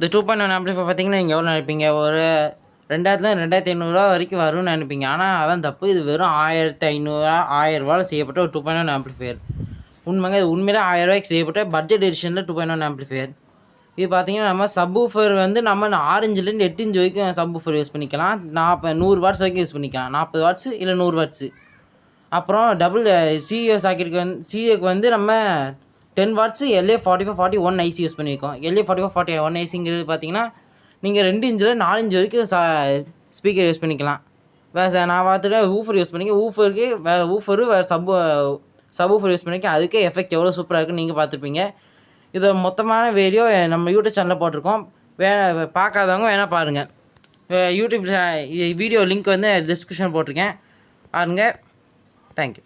இந்த 2.1 ஆம்பிளிஃபையர் பார்த்தீங்கன்னா நீங்கள் எவ்வளோ நினைப்பீங்க? ஒரு 2000 2500 வரைக்கும் வரும்னு நினைப்பீங்க. ஆனால் அதான் தப்பு. இது வெறும் 1500 1000 செய்யப்பட்ட ஒரு 2.1 ஆம்பிளிஃபையர். உண்மைங்க, இது உண்மையிலே 1000 செய்யப்பட்ட பட்ஜெட் எடிஷனில் 2.1 ஆம்பிளிஃபையர். இது பார்த்தீங்கன்னா நம்ம சப்வூஃபர் வந்து நம்ம 6 இன்ச்லேருந்து 8 இன்ச் வரைக்கும் சப்வூஃபர் யூஸ் பண்ணிக்கலாம். 100 வாட்ஸ் வரைக்கும் யூஸ் பண்ணிக்கலாம். 40 வாட்ஸ் இல்லை 100 வாட்ஸு. அப்புறம் டபுள் சிஇஓ சாக்கெட்டுக்கு வந்து நம்ம 10 வாட்ஸு LA4541 ஐசி யூஸ் பண்ணியிருக்கோம். LA4541 ஐசிங்கிறது பார்த்தீங்கன்னா நீங்கள் 2 இன்ச்சில் 4 இன்ச் வரைக்கும் ஸ்பீக்கர் யூஸ் பண்ணிக்கலாம். நான் பார்த்துட்டு ஊஃபர் யூஸ் பண்ணிக்க ஊஃபருக்கு வேறு சப்வூஃபர் யூஸ் பண்ணிக்க அதுக்கே எஃபெக்ட் எவ்வளோ சூப்பராக இருக்குன்னு நீங்கள் பார்த்துருப்பீங்க. இதை மொத்தமான வீடியோ நம்ம யூடியூப் சேனலில் போட்டிருக்கோம். பார்க்காதவங்க வேணால் பாருங்கள். யூடியூப் வீடியோ லிங்க் வந்து டிஸ்கிரிப்ஷன் போட்டிருக்கேன், பாருங்கள். தேங்க்யூ.